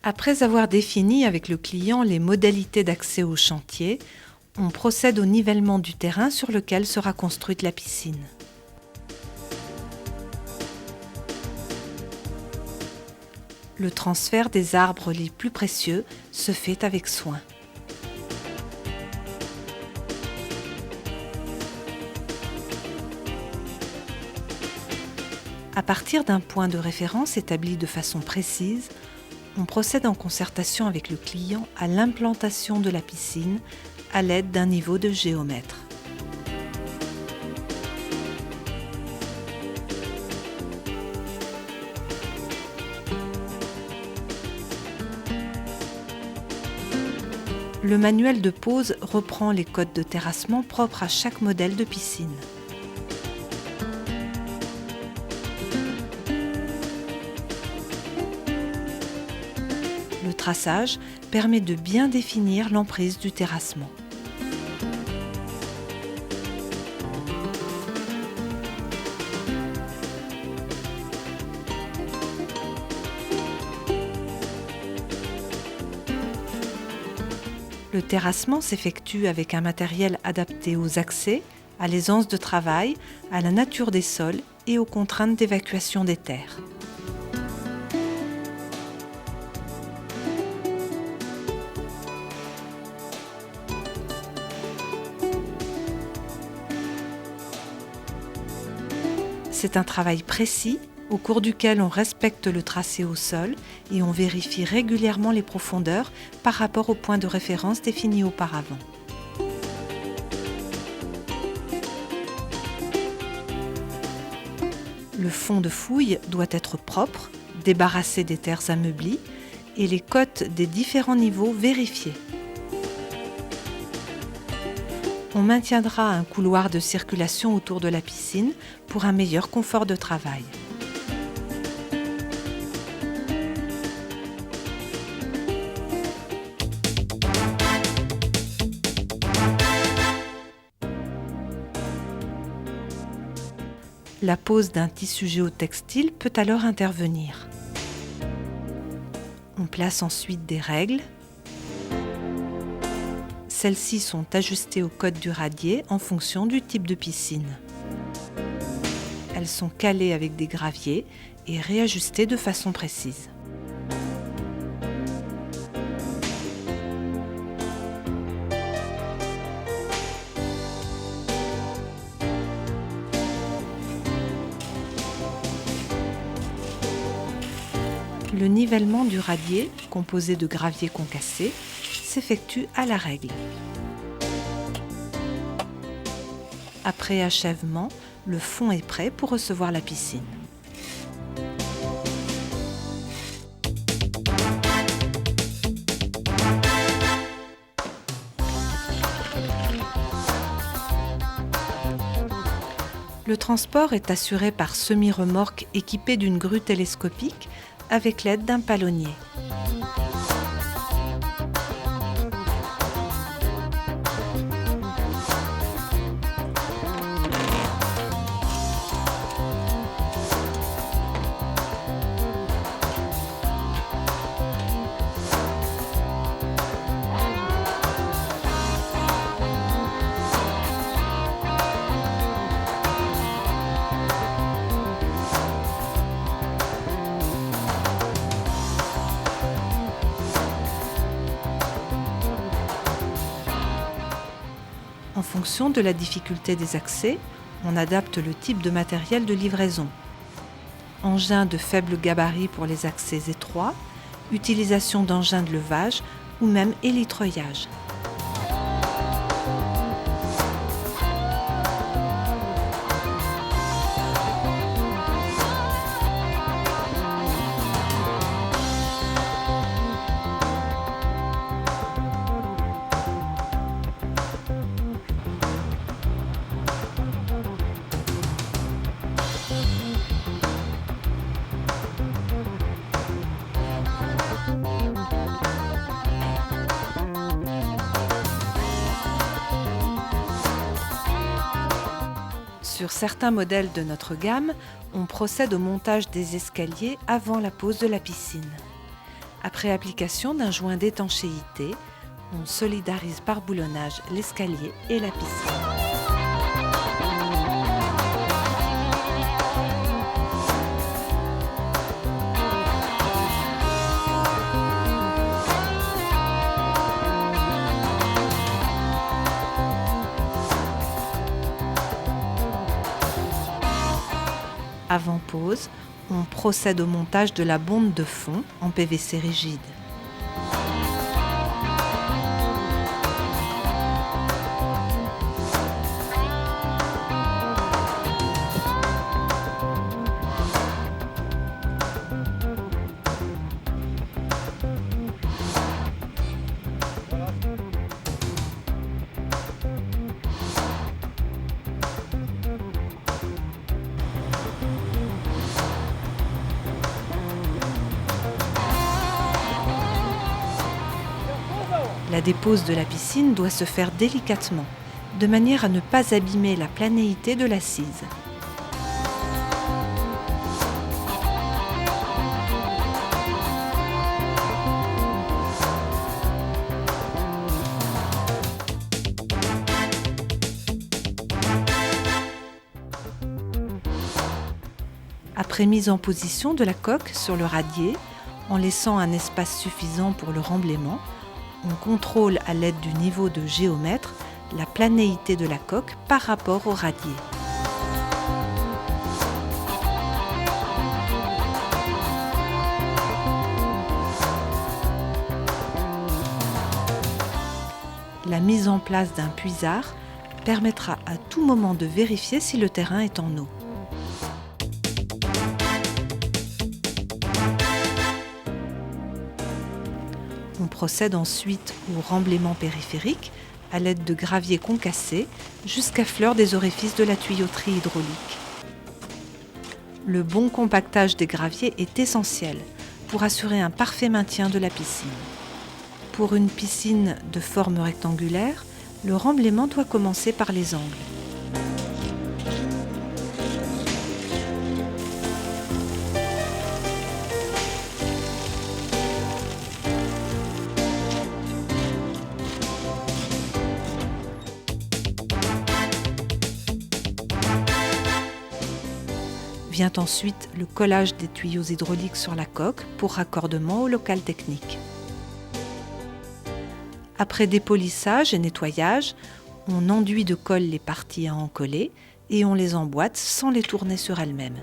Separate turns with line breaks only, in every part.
Après avoir défini avec le client les modalités d'accès au chantier, on procède au nivellement du terrain sur lequel sera construite la piscine. Le transfert des arbres les plus précieux se fait avec soin. À partir d'un point de référence établi de façon précise, on procède en concertation avec le client à l'implantation de la piscine à l'aide d'un niveau de géomètre. Le manuel de pose reprend les codes de terrassement propres à chaque modèle de piscine. Le traçage permet de bien définir l'emprise du terrassement. Le terrassement s'effectue avec un matériel adapté aux accès, à l'aisance de travail, à la nature des sols et aux contraintes d'évacuation des terres. C'est un travail précis au cours duquel on respecte le tracé au sol et on vérifie régulièrement les profondeurs par rapport au point de référence défini auparavant. Le fond de fouille doit être propre, débarrassé des terres ameublies et les côtes des différents niveaux vérifiées. On maintiendra un couloir de circulation autour de la piscine pour un meilleur confort de travail. La pose d'un tissu géotextile peut alors intervenir. On place ensuite des règles. Celles-ci sont ajustées au code du radier en fonction du type de piscine. Elles sont calées avec des graviers et réajustées de façon précise. Le nivellement du radier, composé de graviers concassés, s'effectue à la règle. Après achèvement, le fond est prêt pour recevoir la piscine. Le transport est assuré par semi-remorque équipée d'une grue télescopique avec l'aide d'un palonnier. En fonction de la difficulté des accès, on adapte le type de matériel de livraison. Engins de faible gabarit pour les accès étroits, utilisation d'engins de levage ou même élytroyage. Sur certains modèles de notre gamme, on procède au montage des escaliers avant la pose de la piscine. Après application d'un joint d'étanchéité, on solidarise par boulonnage l'escalier et la piscine. Avant pose, on procède au montage de la bonde de fond en PVC rigide. La dépose de la piscine doit se faire délicatement, de manière à ne pas abîmer la planéité de l'assise. Après mise en position de la coque sur le radier, en laissant un espace suffisant pour le remblaiement, on contrôle à l'aide du niveau de géomètre la planéité de la coque par rapport au radier. La mise en place d'un puisard permettra à tout moment de vérifier si le terrain est en eau. On procède ensuite au remblaiement périphérique à l'aide de gravier concassé jusqu'à fleur des orifices de la tuyauterie hydraulique. Le bon compactage des graviers est essentiel pour assurer un parfait maintien de la piscine. Pour une piscine de forme rectangulaire, le remblaiement doit commencer par les angles. Vient ensuite le collage des tuyaux hydrauliques sur la coque pour raccordement au local technique. Après dépolissage et nettoyage, on enduit de colle les parties à encoller et on les emboîte sans les tourner sur elles-mêmes.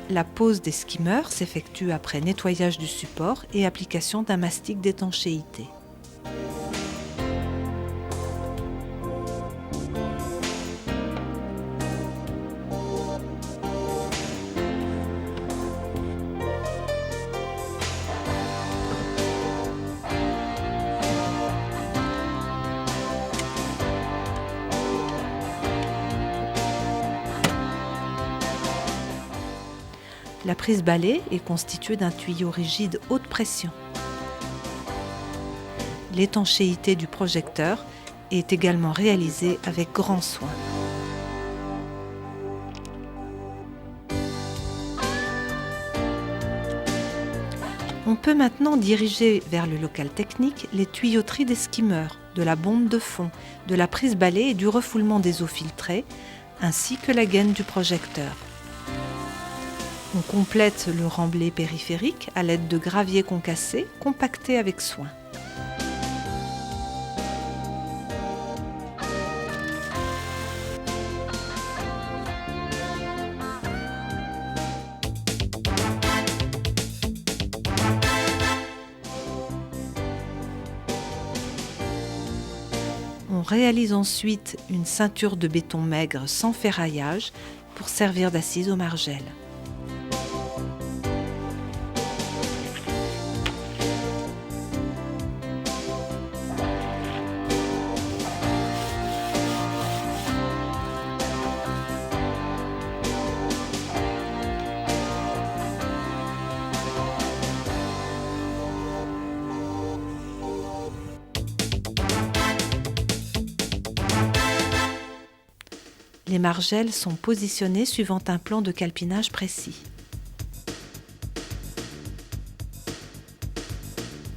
La pose des skimmers s'effectue après nettoyage du support et application d'un mastic d'étanchéité. La prise balai est constituée d'un tuyau rigide haute pression. L'étanchéité du projecteur est également réalisée avec grand soin. On peut maintenant diriger vers le local technique les tuyauteries des skimmers, de la bonde de fond, de la prise balai et du refoulement des eaux filtrées, ainsi que la gaine du projecteur. On complète le remblai périphérique à l'aide de gravier concassé compacté avec soin. On réalise ensuite une ceinture de béton maigre sans ferraillage pour servir d'assise aux margelles. Les margelles sont positionnées suivant un plan de calpinage précis.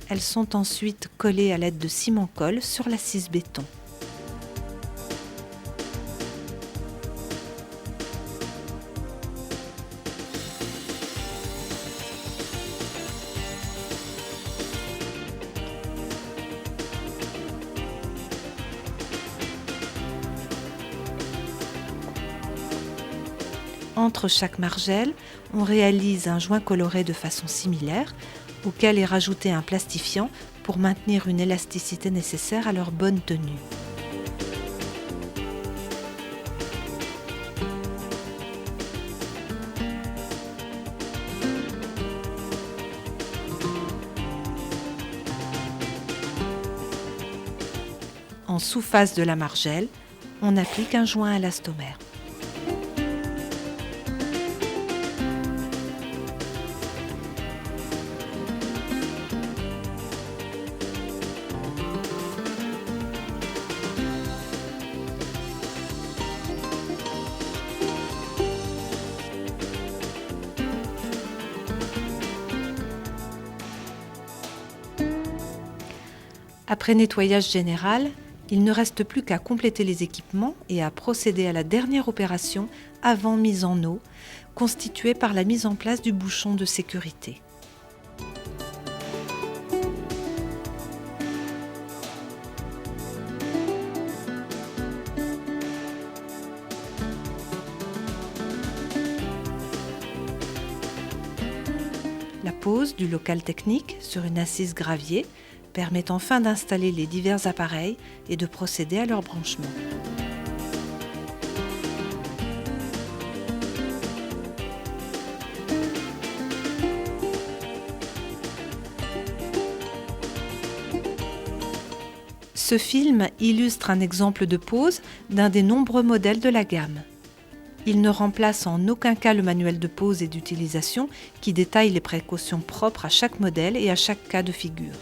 Elles sont ensuite collées à l'aide de ciment-colle sur l'assise béton. Entre chaque margelle, on réalise un joint coloré de façon similaire, auquel est rajouté un plastifiant pour maintenir une élasticité nécessaire à leur bonne tenue. En sous-face de la margelle, on applique un joint à élastomère. Après nettoyage général, il ne reste plus qu'à compléter les équipements et à procéder à la dernière opération avant mise en eau, constituée par la mise en place du bouchon de sécurité. La pose du local technique sur une assise gravier permet enfin d'installer les divers appareils et de procéder à leur branchement. Ce film illustre un exemple de pose d'un des nombreux modèles de la gamme. Il ne remplace en aucun cas le manuel de pose et d'utilisation qui détaille les précautions propres à chaque modèle et à chaque cas de figure.